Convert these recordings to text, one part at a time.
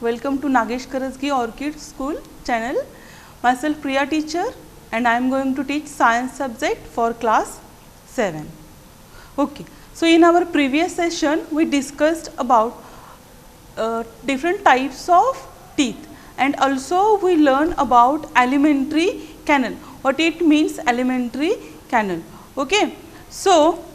Welcome to Nagesh Karasgi Orchid School channel. Myself Priya teacher and I am going to teach science subject for class 7. Okay. So, in our previous session we discussed about different types of teeth and also we learned about alimentary canal. What it means alimentary canal. Okay. So,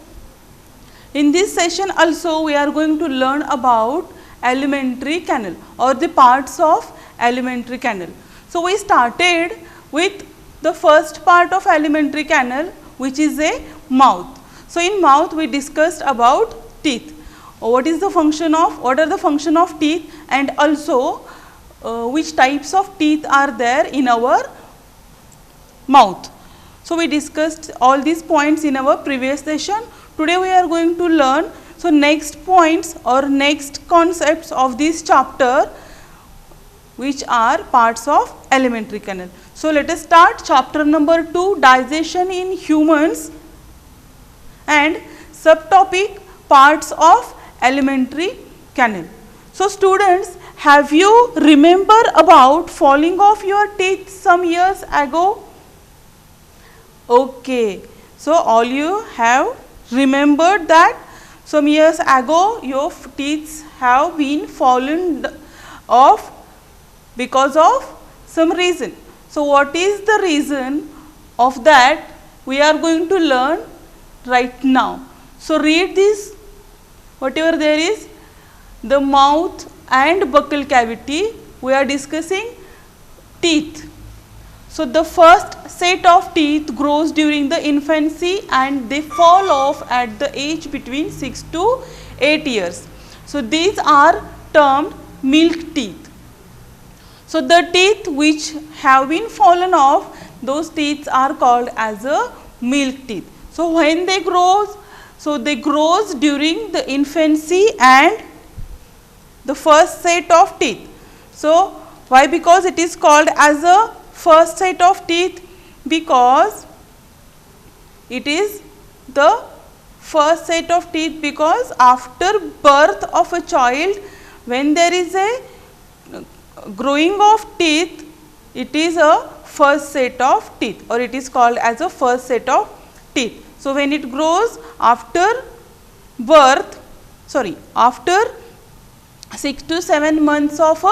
in this session also we are going to learn about alimentary canal or the parts of alimentary canal. So, we started with the first part of alimentary canal which is a mouth. So, in mouth we discussed about teeth. What are the function of teeth and also which types of teeth are there in our mouth. So, we discussed all these points in our previous session. Today we are going to learn next points or next concepts of this chapter which are parts of alimentary canal. So, let us start chapter number 2, digestion in humans, and subtopic parts of alimentary canal. So, students, have you remember about falling of your teeth some years ago? Okay. So, all you have remembered that some years ago your teeth have been fallen off because of some reason. So, what is the reason of that we are going to learn right now. So, read this, whatever there is, the mouth and buccal cavity, we are discussing teeth. So, the first set of teeth grows during the infancy and they fall off at the age between 6 to 8 years. So, these are termed milk teeth. So, the teeth which have been fallen off, those teeth are called as a milk teeth. So, when they grows, they grows during the infancy and the first set of teeth. So, why? Because it is called as a first set of teeth, because it is the first set of teeth, because after birth of a child, when there is a growing of teeth, it is a first set of teeth or it is called as a first set of teeth. So, when it grows after birth, after 6 to 7 months of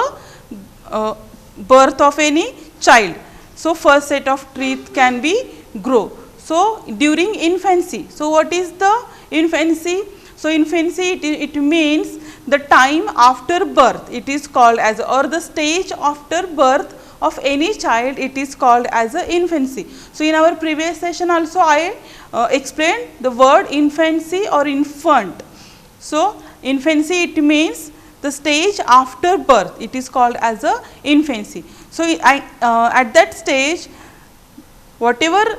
a birth of any child. So, first set of teeth can be grow. So, during infancy. So, what is the infancy? So, infancy it means the time after birth, it is called as, or the stage after birth of any child, it is called as a infancy. So, in our previous session also I explained the word infancy or infant. So, infancy it means the stage after birth, it is called as a infancy. So, at that stage whatever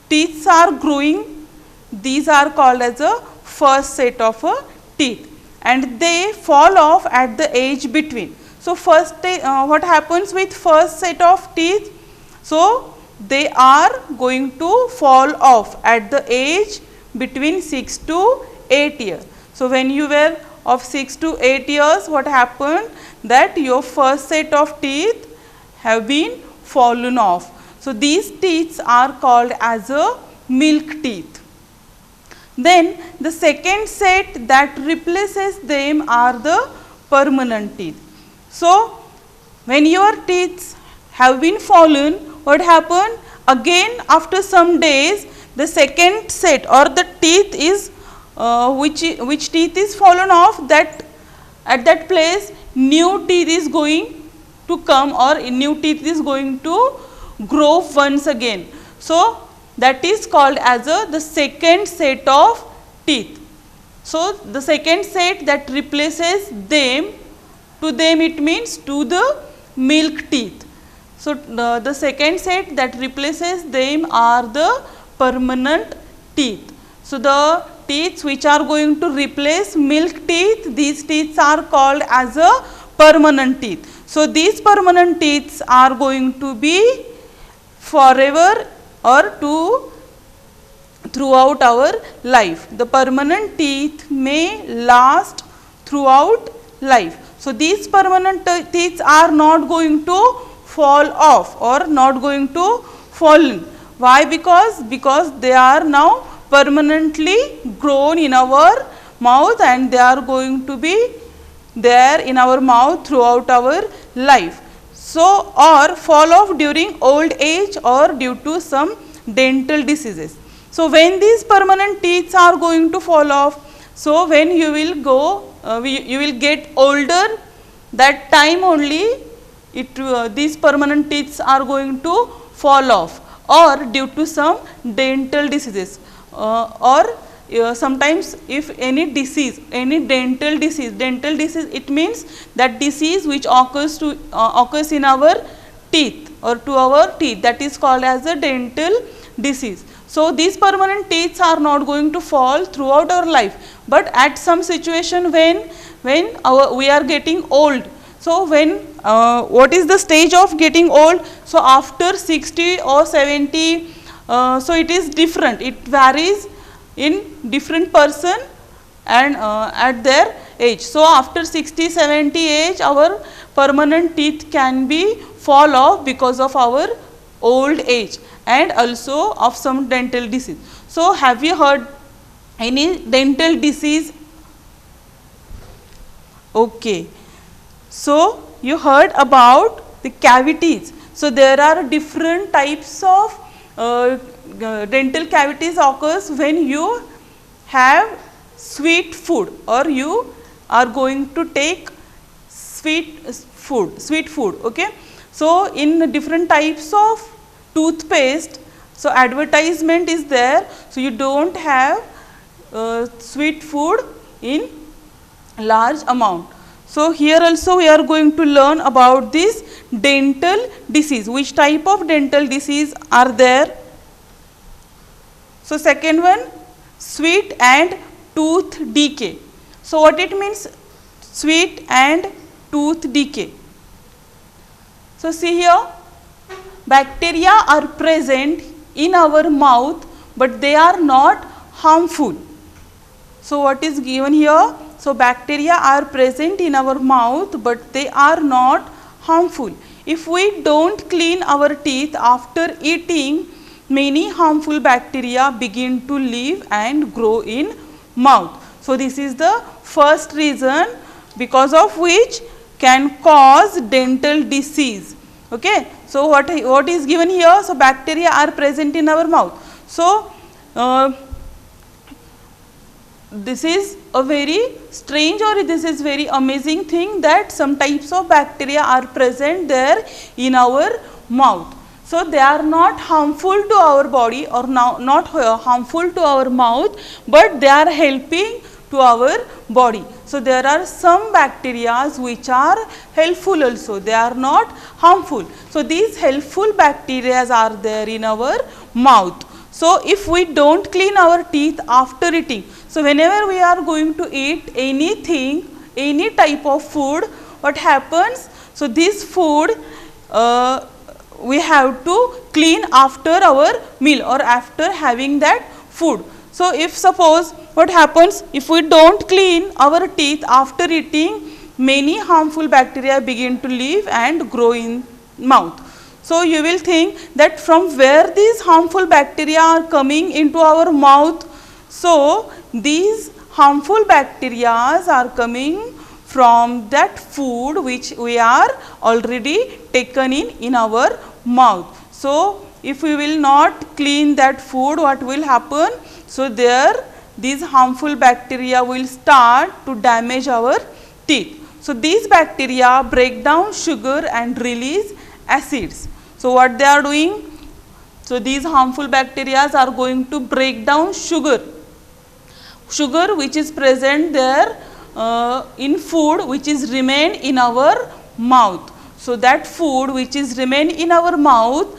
teeth are growing, these are called as a first set of teeth and they fall off at the age between. So, first what happens with first set of teeth? So, they are going to fall off at the age between 6 to 8 years. So, when you were of 6 to 8 years, what happened? That your first set of teeth have been fallen off. So, these teeth are called as a milk teeth. Then the second set that replaces them are the permanent teeth. So, when your teeth have been fallen, what happened? Again after some days the second set or the teeth is which teeth is fallen off, that at that place new teeth is going to come or new teeth is going to grow once again. So, that is called as the second set of teeth. So, the second set that replaces them, to them it means to the milk teeth. So, the second set that replaces them are the permanent teeth. So, the teeth which are going to replace milk teeth, these teeth are called as a permanent teeth. So, these permanent teeth are going to be forever or throughout our life. The permanent teeth may last throughout life. So these permanent teeth are not going to fall off or not going to fall in. Why? Because they are now permanently grown in our mouth and they are going to be there in our mouth throughout our life. So, or fall off during old age or due to some dental diseases. So, when these permanent teeth are going to fall off, so when you will go, you will get older, that time only these permanent teeth are going to fall off, or due to some dental diseases, or sometimes if any disease, any dental disease, it means that disease which occurs in our teeth or to our teeth, that is called as a dental disease. So these permanent teeth are not going to fall throughout our life, but at some situation when we are getting old. So when what is the stage of getting old? So after 60 or 70, so it is different, it varies in different person and at their age. So after 60, 70 age, our permanent teeth can be fall off because of our old age and also of some dental disease. So have you heard any dental disease? Okay. So you heard about the cavities. So there are different types of dental cavities occurs when you have sweet food or you are going to take sweet food. Okay. So in different types of toothpaste, so advertisement is there, so you don't have sweet food in large amount. So here also we are going to learn about this dental disease, which type of dental disease are there. So second one, sweet and tooth decay. So what it means, sweet and tooth decay? So see here, bacteria are present in our mouth, but they are not harmful. So what is given here? So bacteria are present in our mouth, but they are not harmful. If we don't clean our teeth after eating, many harmful bacteria begin to live and grow in mouth. So this is the first reason because of which can cause dental disease. Okay. So what is given here? So bacteria are present in our mouth. So this is a very strange or this is very amazing thing that some types of bacteria are present there in our mouth. So they are not harmful to our body or not harmful to our mouth, but they are helping to our body. So there are some bacteria which are helpful also, they are not harmful. So these helpful bacteria are there in our mouth. So if we don't clean our teeth after eating, so whenever we are going to eat anything, any type of food, what happens? So this food we have to clean after our meal or after having that food. So if suppose what happens, if we don't clean our teeth after eating, many harmful bacteria begin to live and grow in mouth. So you will think that from where these harmful bacteria are coming into our mouth. So these harmful bacteria are coming from that food which we are already taken in our mouth. So if we will not clean that food, what will happen? So there these harmful bacteria will start to damage our teeth. So these bacteria break down sugar and release acids. So what they are doing? So these harmful bacteria are going to break down sugar which is present there in food which is remain in our mouth. So that food which is remain in our mouth,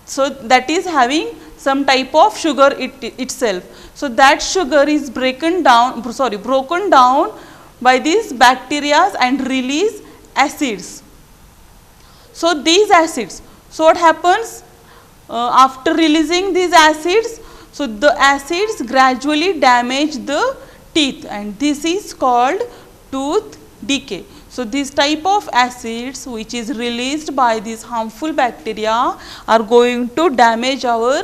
so that is having some type of sugar itself. So that sugar is broken down by these bacteria and release acids. So these acids, so what happens after releasing these acids? So the acids gradually damage the teeth and this is called tooth decay. So, this type of acids which is released by these harmful bacteria are going to damage our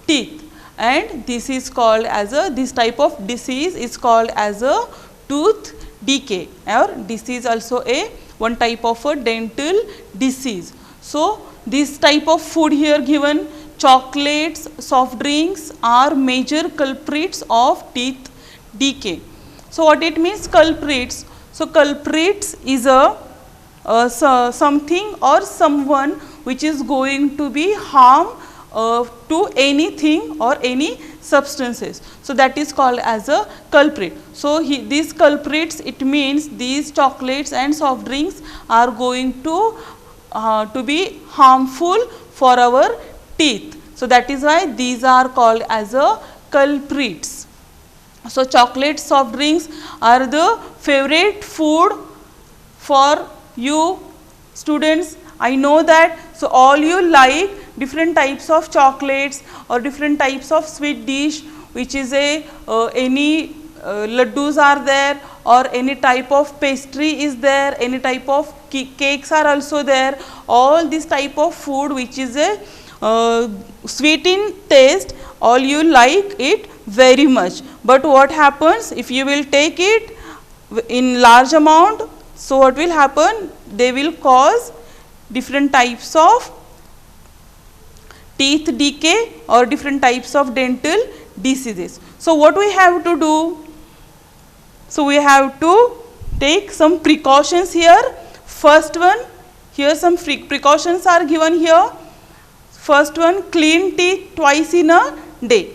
teeth, and this is called as a, this type of disease is called as a tooth decay, or this is also a one type of a dental disease. So, this type of food here given, chocolates, soft drinks are major culprits of teeth decay. So, what it means culprits? So, culprits is a something or someone which is going to be harm to anything or any substances. So, that is called as a culprit. So, these culprits, it means these chocolates and soft drinks are going to be harmful for our teeth. So, that is why these are called as a culprits. So, chocolates, soft drinks are the favorite food for you students. I know that. So, all you like different types of chocolates or different types of sweet dish, which is a any laddus are there, or any type of pastry is there, any type of cakes are also there. All this type of food which is a sweet in taste, all you like it very much. But what happens if you will take it in large amount? So, what will happen? They will cause different types of teeth decay or different types of dental diseases. So, what we have to do? So, we have to take some precautions here. First one, here some precautions are given here. First one, clean teeth twice in a day.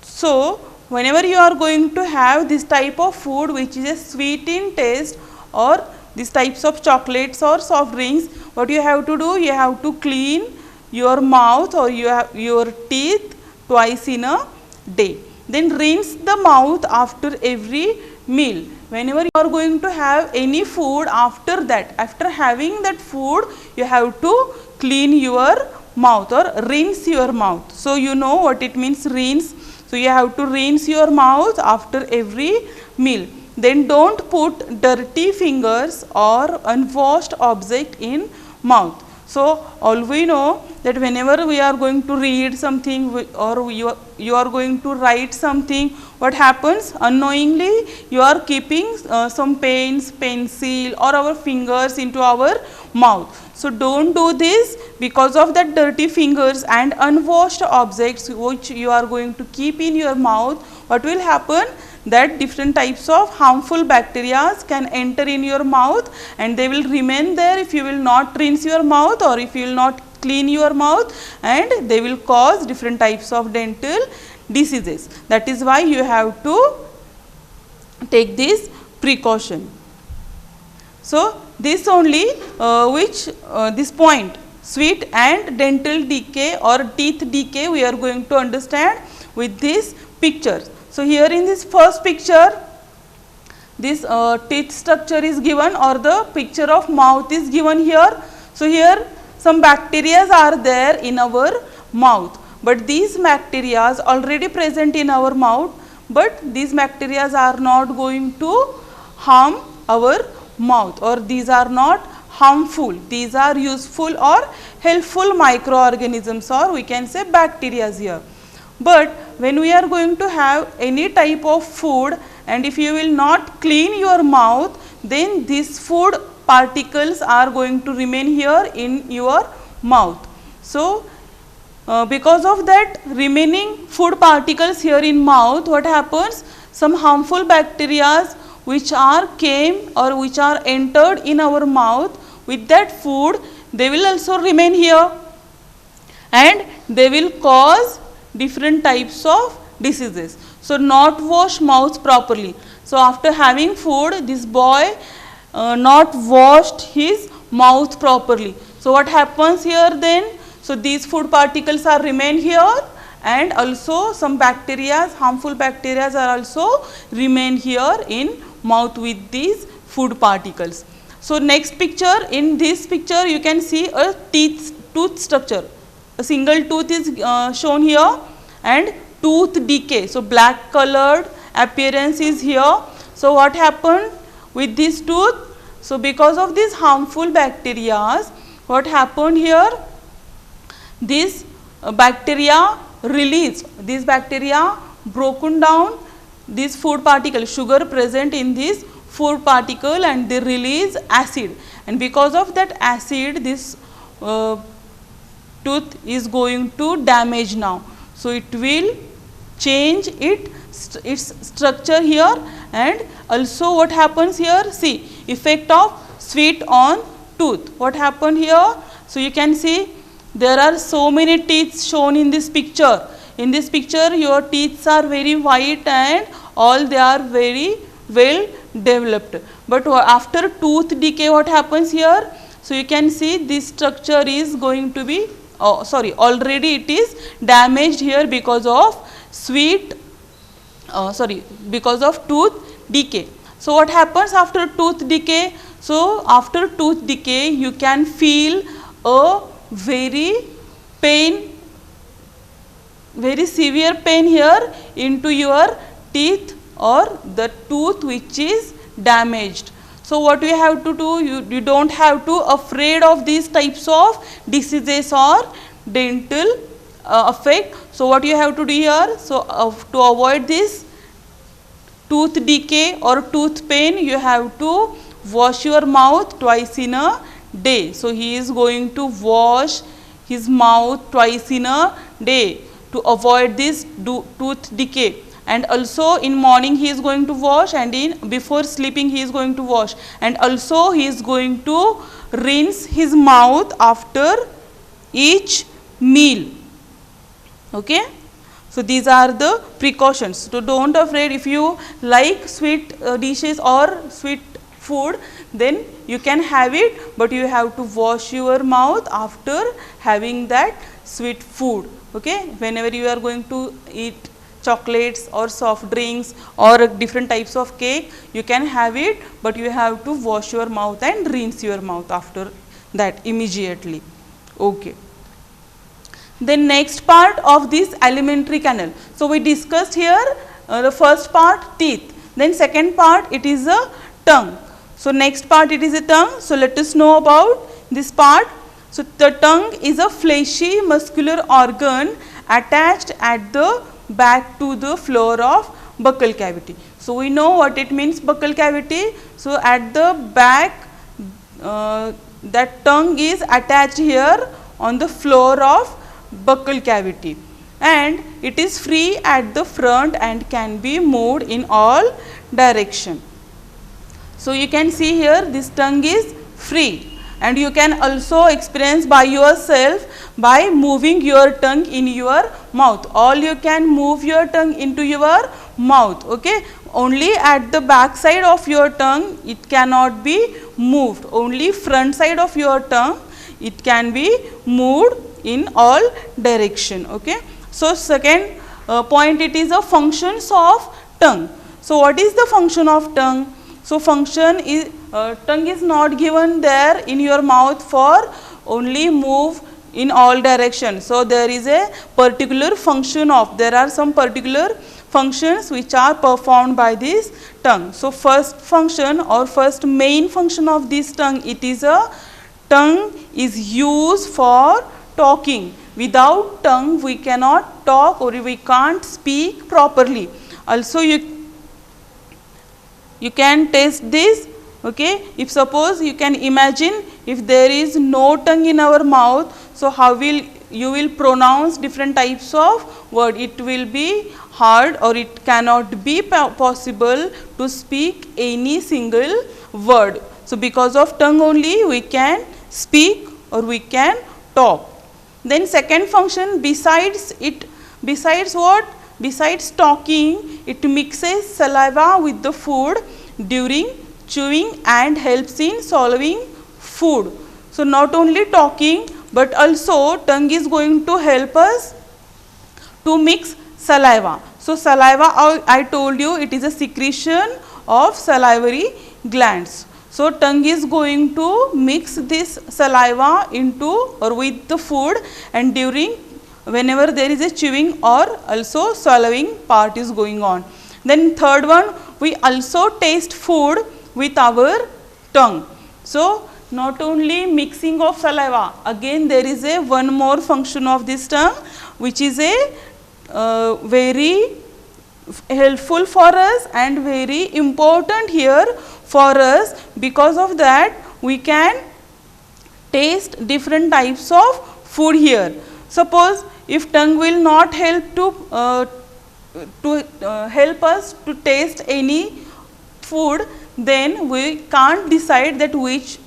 So, whenever you are going to have this type of food which is a sweet in taste, or these types of chocolates or soft drinks, what you have to do? You have to clean your mouth or your teeth twice in a day. Then rinse the mouth after every meal. Whenever you are going to have any food, after that, after having that food, you have to clean your mouth or rinse your mouth. So, you know what it means, rinse. So, you have to rinse your mouth after every meal. Then don't put dirty fingers or unwashed object in mouth. So, all we know that whenever we are going to read something or you are going to write something, what happens? Unknowingly you are keeping some pens, pencil or our fingers into our mouth. So, don't do this. Because of that dirty fingers and unwashed objects which you are going to keep in your mouth, what will happen? That different types of harmful bacteria can enter in your mouth, and they will remain there if you will not rinse your mouth or if you will not clean your mouth, and they will cause different types of dental diseases. That is why you have to take this precaution. So, this only this point, sweet and dental decay or teeth decay, we are going to understand with these pictures. So, here in this first picture, this teeth structure is given or the picture of mouth is given here. So, here some bacteria are there in our mouth, but these bacteria are already present in our mouth, but these bacteria are not going to harm our mouth, or these are not harmful. These are useful or helpful microorganisms, or we can say bacteria here. But when we are going to have any type of food, and if you will not clean your mouth, then these food particles are going to remain here in your mouth. So, because of that remaining food particles here in mouth, what happens? Some harmful bacteria which are came or which are entered in our mouth with that food, they will also remain here, and they will cause different types of diseases. So, not wash mouth properly. So, after having food, this boy not washed his mouth properly. So, what happens here then? So, these food particles are remain here, and also some bacteria, harmful bacteria are also remain here in mouth with these food particles. So, next picture, in this picture you can see a tooth structure. A single tooth is shown here and tooth decay. So, black colored appearance is here. So, what happened with this tooth? So because of these harmful bacteria, what happened here? These bacteria release, these bacteria broken down these food particle, sugar present in this food particle, and they release acid, and because of that acid this tooth is going to damage now. So it will change its structure here, and also what happens here, see effect of sweet on tooth. What happened here? So you can see there are so many teeth shown in this picture. In this picture your teeth are very white and all they are very well developed. But after tooth decay what happens here? So you can see this structure is going to be, already it is damaged here because of because of tooth decay. So what happens after tooth decay? So after tooth decay you can feel a very severe pain here into your teeth or the tooth which is damaged. So what you have to do, you don't have to afraid of these types of diseases or dental effect. So what you have to do here, so to avoid this tooth decay or tooth pain, you have to wash your mouth twice in a day. So he is going to wash his mouth twice in a day to avoid this tooth decay. And also in morning he is going to wash, and before sleeping he is going to wash, and also he is going to rinse his mouth after each meal. Okay. So these are the precautions. So don't afraid, if you like sweet dishes or sweet food, then you can have it, but you have to wash your mouth after having that sweet food. Okay. Whenever you are going to eat chocolates or soft drinks or different types of cake, you can have it, but you have to wash your mouth and rinse your mouth after that immediately. Okay. Then next part of this alimentary canal. So we discussed here the first part teeth, then second part it is a tongue. So next part it is a tongue. So let us know about this part. So the tongue is a fleshy muscular organ attached at the back to the floor of buccal cavity. So we know what it means, buccal cavity. So at the back that tongue is attached here on the floor of buccal cavity, and it is free at the front and can be moved in all direction. So you can see here this tongue is free, and you can also experience by yourself by moving your tongue in your mouth. All you can move your tongue into your mouth. Okay. Only at the back side of your tongue it cannot be moved. Only front side of your tongue it can be moved in all direction. Okay. So second point, it is a functions of tongue. So what is the function of tongue? So function is tongue is not given there in your mouth for only move in all directions. So there is a particular function of, there are some particular functions which are performed by this tongue. So first function or first main function of this tongue, it is a tongue is used for talking. Without tongue we cannot talk or we can't speak properly. Also you can test this. Okay. If suppose you can imagine if there is no tongue in our mouth, so how will you will pronounce different types of word? It will be hard or it cannot be possible to speak any single word. So because of tongue only we can speak or we can talk. Then second function, besides what? Besides talking, it mixes saliva with the food during chewing and helps in swallowing food. So not only talking, but also tongue is going to help us to mix saliva. So saliva, I told you, it is a secretion of salivary glands. So tongue is going to mix this saliva into or with the food, and during whenever there is a chewing or also swallowing part is going on. Then third one, we also taste food with our tongue. So not only mixing of saliva, again there is a one more function of this tongue, which is a very helpful for us and very important here for us. Because of that we can taste different types of food here. Suppose if tongue will not help to help us to taste any food, then we can't decide that which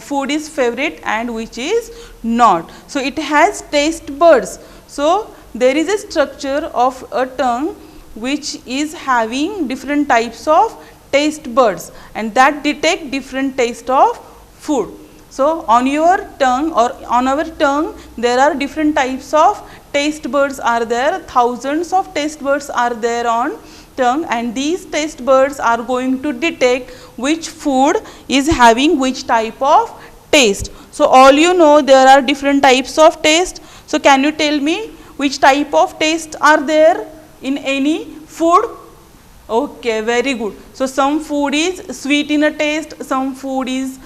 food is favorite and which is not. So it has taste buds. So there is a structure of a tongue which is having different types of taste buds, and that detect different taste of food. So on your tongue or on our tongue there are different types of taste buds are there, thousands of taste buds are there on tongue, and these taste buds are going to detect which food is having which type of taste. So all you know there are different types of taste. So can you tell me which type of taste are there in any food? Okay, very good. So some food is sweet in a taste, some food is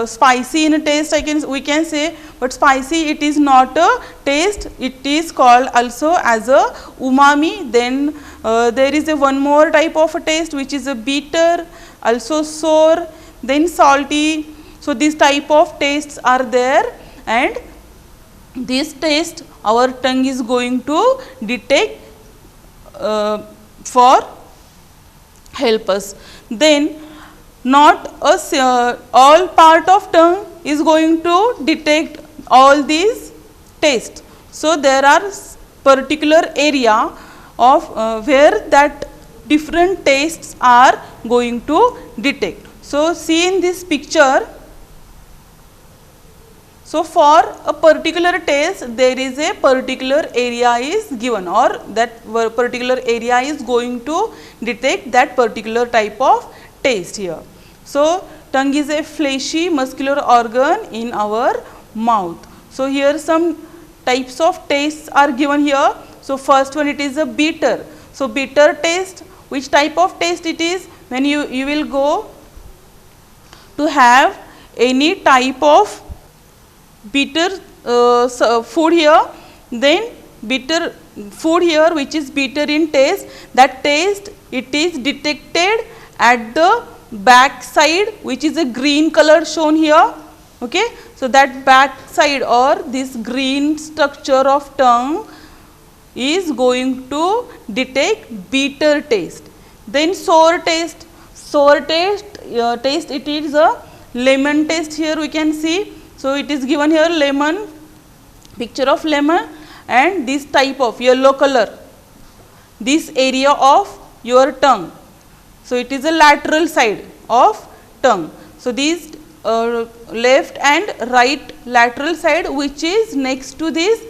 spicy in a taste, we can say, but spicy it is not a taste, it is called also as a umami. Then there is a one more type of a taste which is a bitter, also sour, then salty. So these type of tastes are there, and this taste our tongue is going to detect for help us. Then not all part of tongue is going to detect all these tastes. So there are particular area of where that different tastes are going to detect. So see in this picture. So for a particular taste there is a particular area is given, or that particular area is going to detect that particular type of taste here. So tongue is a fleshy muscular organ in our mouth. So here some types of tastes are given here. So first one, it is a bitter. So bitter taste, which type of taste it is? When you will go to have any type of bitter food here, then bitter food here which is bitter in taste, that taste it is detected at the back side, which is a green color shown here. Okay. So that back side or this green structure of tongue is going to detect bitter taste. Then sour taste, taste it is a lemon taste here we can see. So it is given here lemon, picture of lemon, and this type of yellow color, this area of your tongue. So it is a lateral side of tongue. So these left and right lateral side which is next to this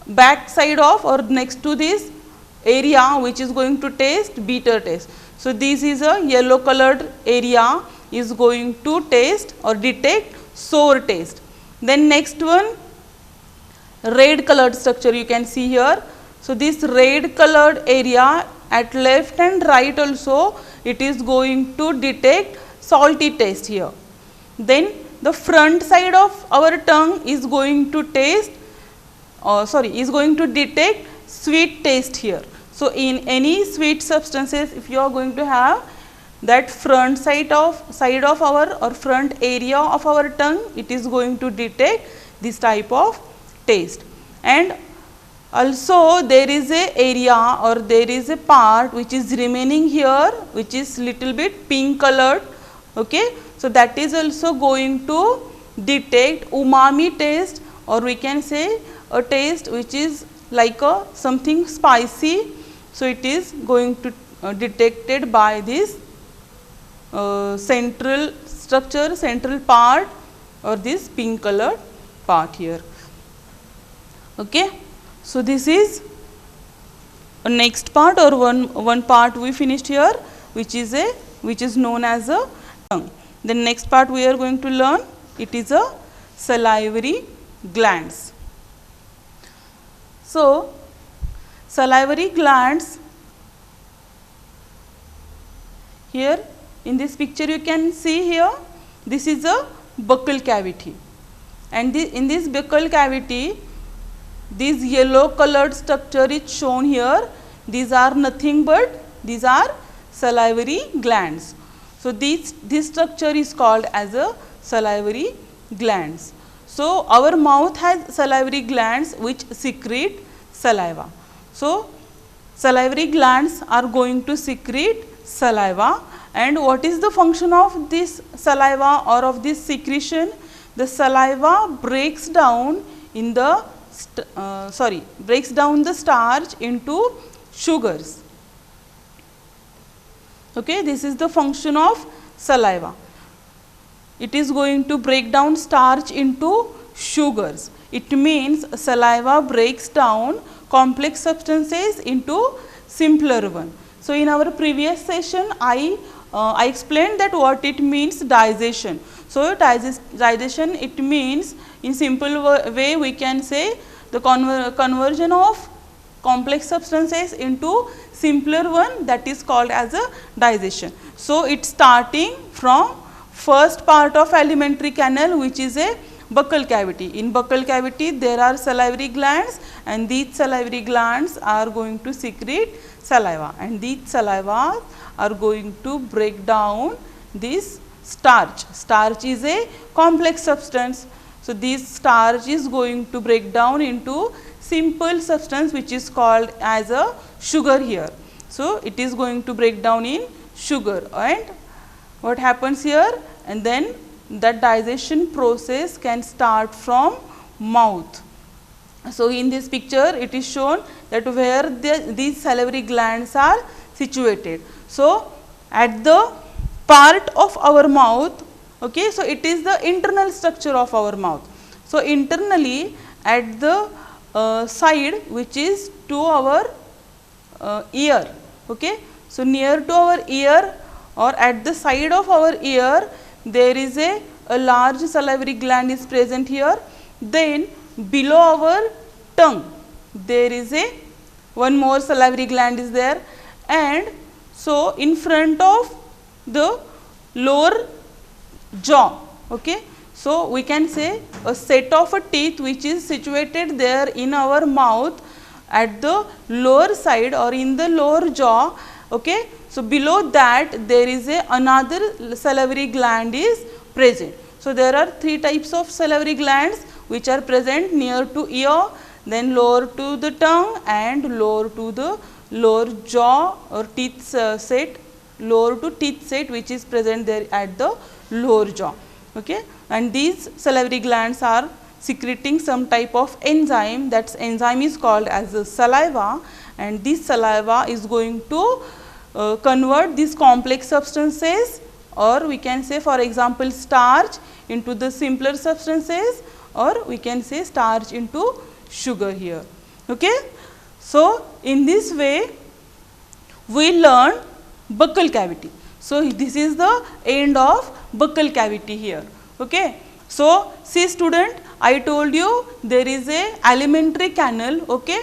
back side of or next to this area which is going to taste bitter taste. So this is a yellow colored area is going to taste or detect sour taste. Then next one, red colored structure you can see here. So this red colored area at left and right also it is going to detect salty taste here. Then the front side of our tongue is going to taste is going to detect sweet taste here. So in any sweet substances, if you are going to have that front side of our or front area of our tongue, it is going to detect this type of taste. And also there is a area or there is a part which is remaining here which is little bit pink colored. Okay. So that is also going to detect umami taste, or we can say a taste which is like a something spicy. So it is going to detected by this central structure, central part, or this pink colored part here. Okay. So this is a next part or one part we finished here, which is known as a tongue. The next part we are going to learn, it is a salivary glands. So salivary glands, here in this picture you can see here this is a buccal cavity, and in this buccal cavity, this yellow colored structure is shown here. These are nothing but these are salivary glands. So, this structure is called as a salivary glands. So, our mouth has salivary glands which secrete saliva. So, salivary glands are going to secrete saliva, and what is the function of this saliva or of this secretion? The saliva breaks down in the breaks down the starch into sugars. Okay, this is the function of saliva. It is going to break down starch into sugars. It means saliva breaks down complex substances into simpler one. So, in our previous session, I explained that what it means digestion. So, digestion, it means in simple way we can say the conversion of complex substances into simpler one, that is called as a digestion. So, it starting from first part of alimentary canal, which is a buccal cavity. In buccal cavity there are salivary glands, and these salivary glands are going to secrete saliva, and these saliva are going to break down this starch. Starch is a complex substance. So, this starch is going to break down into simple substance which is called as a sugar here. So, it is going to break down in sugar, and what happens here, and then that digestion process can start from mouth. So, in this picture it is shown that where these salivary glands are situated. So, at the part of our mouth, okay, so it is the internal structure of our mouth. So, internally at the side which is to our ear, okay. So, near to our ear or at the side of our ear, there is a large salivary gland is present here. Then below our tongue there is one more salivary gland is there, and so in front of the lower jaw, okay. So, we can say a set of a teeth which is situated there in our mouth at the lower side or in the lower jaw, okay. So, below that there is another salivary gland is present. So, there are three types of salivary glands which are present near to ear, then lower to the tongue and lower to the lower jaw or teeth set, lower to teeth set which is present there at the lower jaw, okay. And these salivary glands are secreting some type of enzyme, that enzyme is called as the saliva, and this saliva is going to convert these complex substances, or we can say for example starch, into the simpler substances, or we can say starch into sugar here, okay. So, in this way we learn buccal cavity. So, this is the end of buccal cavity here, okay. So, see student, I told you there is a alimentary canal, okay,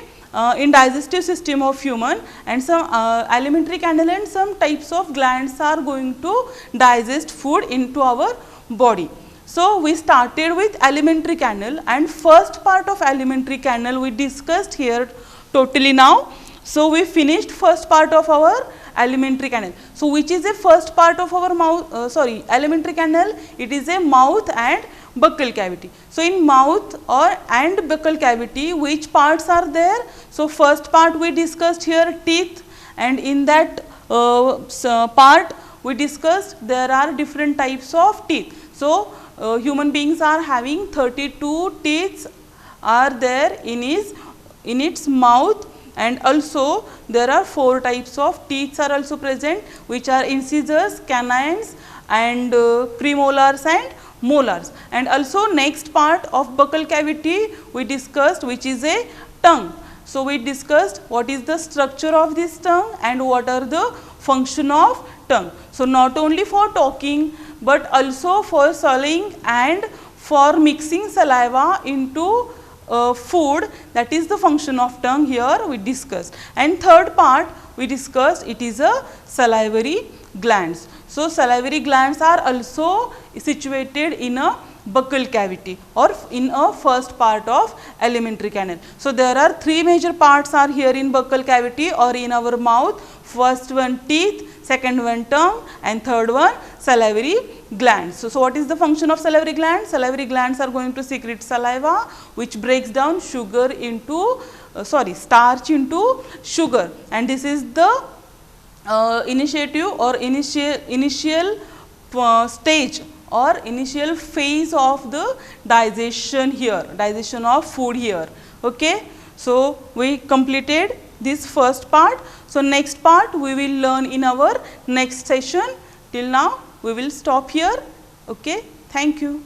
in digestive system of human, and some alimentary canal and some types of glands are going to digest food into our body. So, we started with alimentary canal, and first part of alimentary canal we discussed here totally now. So, we finished first part of our alimentary canal. So, which is the first part of our mouth, alimentary canal? It is a mouth and buccal cavity. So, in mouth and buccal cavity, which parts are there? So, first part we discussed here teeth, and in that part we discussed there are different types of teeth. So, human beings are having 32 teeth are there in its mouth, and also there are 4 types of teeth are also present, which are incisors, canines and premolars and molars. And also next part of buccal cavity we discussed, which is a tongue. So, we discussed what is the structure of this tongue and what are the function of tongue. So, not only for talking, but also for swallowing and for mixing saliva into food, that is the function of tongue here we discussed. And third part we discussed, it is a salivary glands. So salivary glands are also situated in a buccal cavity or in a first part of alimentary canal. So there are three major parts are here in buccal cavity or in our mouth. First one teeth, second one tongue, and third one salivary glands. So what is the function of salivary glands? Salivary glands are going to secrete saliva, which breaks down sugar into starch into sugar, and this is the initiative or initial stage or initial phase of the digestion here, digestion of food here. Okay. So we completed this first part. So next part we will learn in our next session. Till now we will stop here. Okay. Thank you.